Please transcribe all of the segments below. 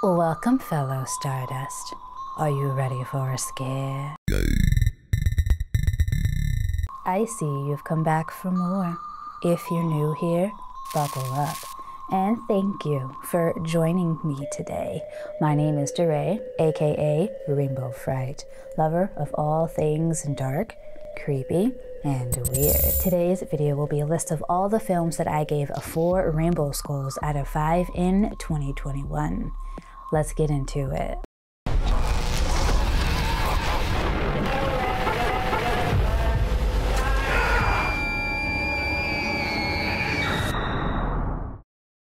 Welcome, fellow Stardust. Are you ready for a scare? I see you've come back for more. If you're new here, buckle up. And thank you for joining me today. My name is DeRay, aka Rainbow Fright, lover of all things dark, creepy, and weird. Today's video will be a list of all the films that I gave 4 rainbow skulls out of 5 in 2021. Let's get into it.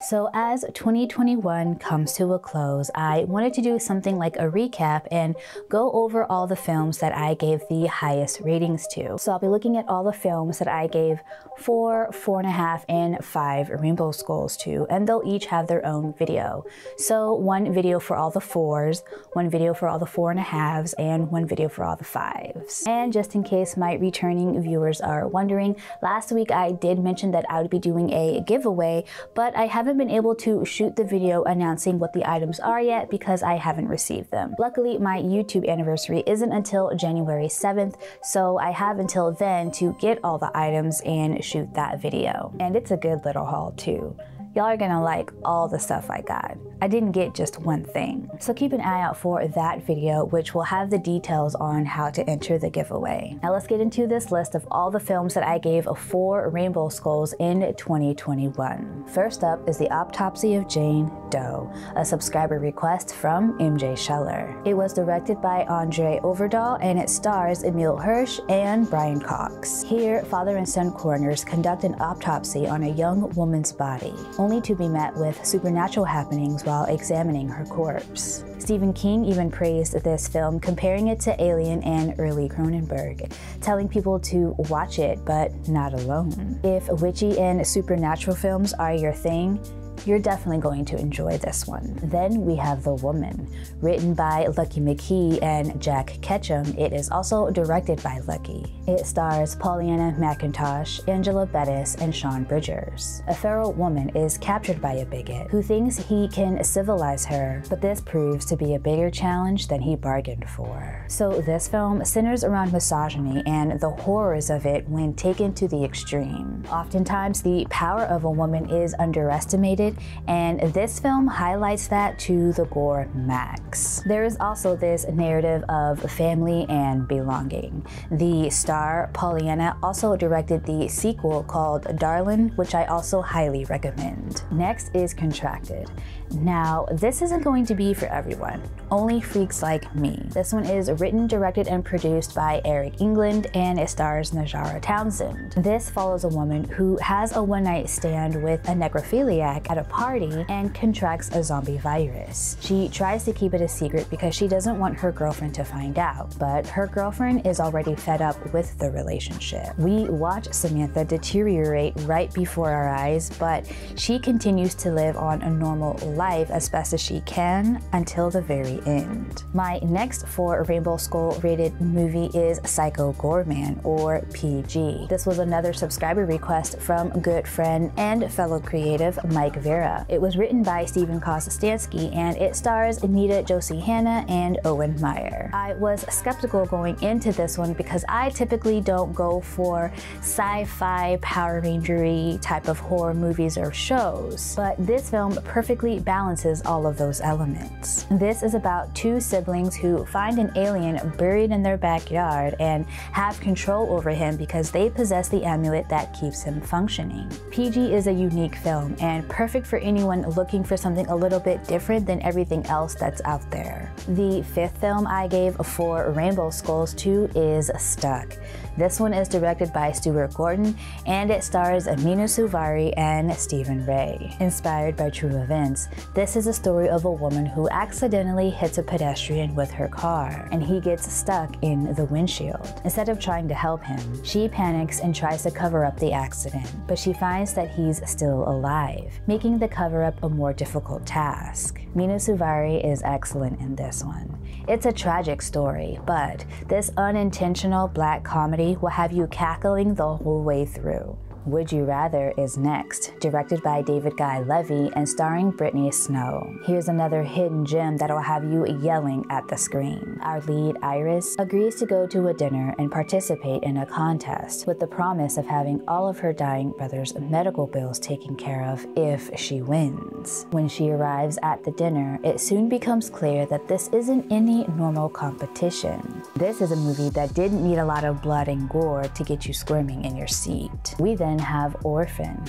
So as 2021 comes to a close, I wanted to do something like a recap and go over all the films that I gave the highest ratings to. So I'll be looking at all the films that I gave 4, 4.5, and 5 rainbow skulls to, and they'll each have their own video. So one video for all the 4s, one video for all the 4.5s, and one video for all the 5s. And just in case my returning viewers are wondering, last week I did mention that I would be doing a giveaway, but I haven't been able to shoot the video announcing what the items are yet because I haven't received them. Luckily, my YouTube anniversary isn't until January 7th, so I have until then to get all the items and shoot that video. And it's a good little haul too. Y'all are gonna like all the stuff I got. I didn't get just one thing. So keep an eye out for that video, which will have the details on how to enter the giveaway. Now let's get into this list of all the films that I gave 4 rainbow skulls in 2021. First up is the Autopsy of Jane Doe, a subscriber request from MJ Scheller. It was directed by Andre Overdahl and it stars Emile Hirsch and Brian Cox. Here, father and son coroners conduct an autopsy on a young woman's body, only to be met with supernatural happenings while examining her corpse. Stephen King even praised this film, comparing it to Alien and early Cronenberg, telling people to watch it, but not alone. If witchy and supernatural films are your thing, you're definitely going to enjoy this one. Then we have The Woman. Written by Lucky McKee and Jack Ketchum, it is also directed by Lucky. It stars Pollyanna McIntosh, Angela Bettis, and Sean Bridgers. A feral woman is captured by a bigot who thinks he can civilize her, but this proves to be a bigger challenge than he bargained for. So this film centers around misogyny and the horrors of it when taken to the extreme. Oftentimes, the power of a woman is underestimated, and this film highlights that to the gore max. There is also this narrative of family and belonging. The star, Pollyanna, also directed the sequel called Darlin', which I also highly recommend. Next is Contracted. Now, this isn't going to be for everyone, only freaks like me. This one is written, directed, and produced by Eric England, and it stars Najara Townsend. This follows a woman who has a one-night stand with a necrophiliac at a party and contracts a zombie virus. She tries to keep it a secret because she doesn't want her girlfriend to find out, but her girlfriend is already fed up with the relationship. We watch Samantha deteriorate right before our eyes, but she continues to live on a normal life as best as she can until the very end. My next 4 rainbow skull rated movie is Psycho Goreman, or PG. This was another subscriber request from good friend and fellow creative Mike Vera. It was written by Stephen Kostansky and it stars Anita Josie Hanna and Owen Meyer. I was skeptical going into this one because I typically don't go for sci-fi, Power Ranger-y type of horror movies or shows, but this film perfectly balances all of those elements. This is about 2 siblings who find an alien buried in their backyard and have control over him because they possess the amulet that keeps him functioning. PG is a unique film and perfect for anyone looking for something a little bit different than everything else that's out there. The 5th film I gave 4 rainbow skulls to is Stuck. This one is directed by Stuart Gordon and it stars Amina Suvari and Stephen Ray. Inspired by true events, this is a story of a woman who accidentally hits a pedestrian with her car and he gets stuck in the windshield. Instead of trying to help him, she panics and tries to cover up the accident, but she finds that he's still alive, making the cover-up a more difficult task. Mina Suvari is excellent in this one. It's a tragic story, but this unintentional black comedy will have you cackling the whole way through. Would You Rather is next, directed by David Guy Levy and starring Brittany Snow. Here's another hidden gem that'll have you yelling at the screen. Our lead, Iris, agrees to go to a dinner and participate in a contest with the promise of having all of her dying brother's medical bills taken care of if she wins. When she arrives at the dinner, it soon becomes clear that this isn't any normal competition. This is a movie that didn't need a lot of blood and gore to get you squirming in your seat. We then have Orphan.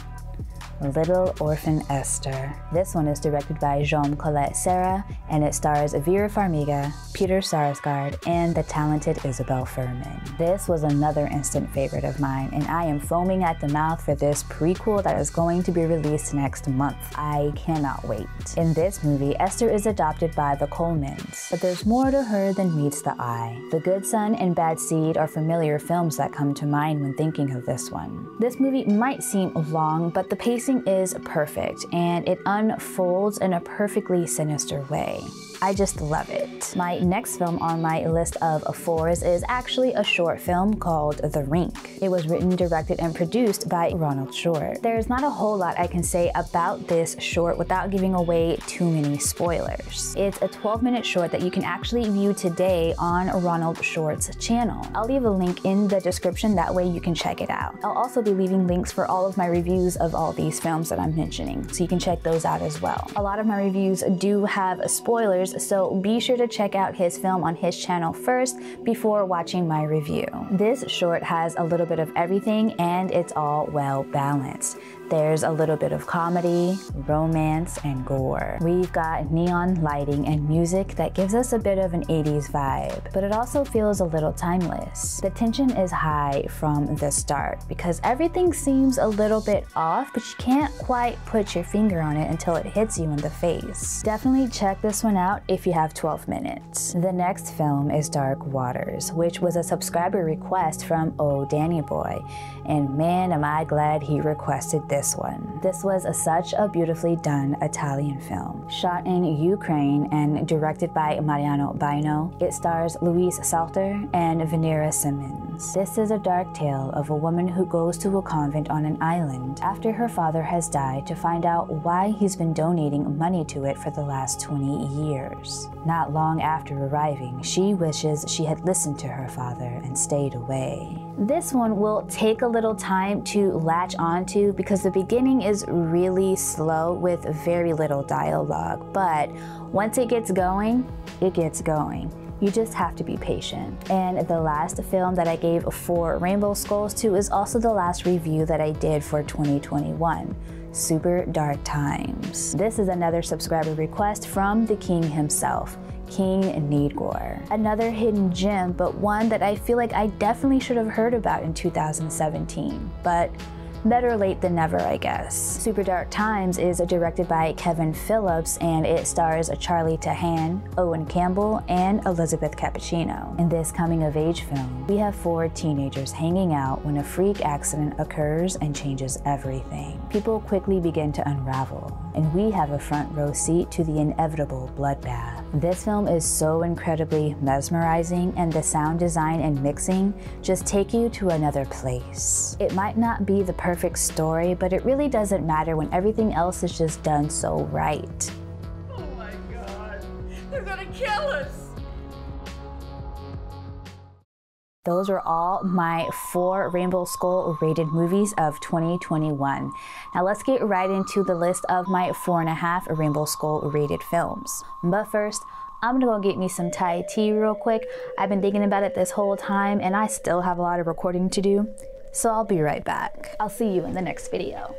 Little Orphan Esther. This one is directed by Jaume Colette Serra, and it stars Vera Farmiga, Peter Sarsgaard, and the talented Isabel Fuhrman. This was another instant favorite of mine, and I am foaming at the mouth for this prequel that is going to be released next month. I cannot wait. In this movie, Esther is adopted by the Colemans, but there's more to her than meets the eye. The Good Son and Bad Seed are familiar films that come to mind when thinking of this one. This movie might seem long, but the pacing is perfect and it unfolds in a perfectly sinister way. I just love it. My next film on my list of fours is actually a short film called The Rink. It was written, directed, and produced by Ronald Short. There's not a whole lot I can say about this short without giving away too many spoilers. It's a 12-minute short that you can actually view today on Ronald Short's channel. I'll leave a link in the description, that way you can check it out. I'll also be leaving links for all of my reviews of all these films that I'm mentioning, so you can check those out as well. A lot of my reviews do have spoilers, so be sure to check out his film on his channel first before watching my review. This short has a little bit of everything and it's all well balanced. There's a little bit of comedy, romance, and gore. We've got neon lighting and music that gives us a bit of an 80s vibe, but it also feels a little timeless. The tension is high from the start because everything seems a little bit off, but you can't quite put your finger on it until it hits you in the face. Definitely check this one out if you have 12 minutes. The next film is Dark Waters, which was a subscriber request from Oh Danny Boy, and man am I glad he requested this one. This was such a beautifully done Italian film. Shot in Ukraine and directed by Mariano Baino, it stars Luis Salter and Venera Simmons. This is a dark tale of a woman who goes to a convent on an island after her father has died to find out why he's been donating money to it for the last 20 years. Not long after arriving, she wishes she had listened to her father and stayed away. This one will take a little time to latch onto because the beginning is really slow with very little dialogue, but once it gets going, it gets going. You just have to be patient. And the last film that I gave 4 rainbow skulls to is also the last review that I did for 2021. Super Dark Times. This is another subscriber request from the king himself, King Needgore. Another hidden gem, but one that I feel like I definitely should have heard about in 2017, but better late than never, I guess. Super Dark Times is directed by Kevin Phillips and it stars Charlie Tahan, Owen Campbell, and Elizabeth Cappuccino. In this coming-of-age film, we have 4 teenagers hanging out when a freak accident occurs and changes everything. People quickly begin to unravel, and we have a front row seat to the inevitable bloodbath. This film is so incredibly mesmerizing, and the sound design and mixing just take you to another place. It might not be the perfect story, but it really doesn't matter when everything else is just done so right. Oh my God, they're gonna kill us! Those are all my 4 Rainbow Skull rated movies of 2021. Now let's get right into the list of my 4.5 Rainbow Skull rated films. But first, I'm gonna go get me some Thai tea real quick. I've been thinking about it this whole time and I still have a lot of recording to do, so I'll be right back. I'll see you in the next video.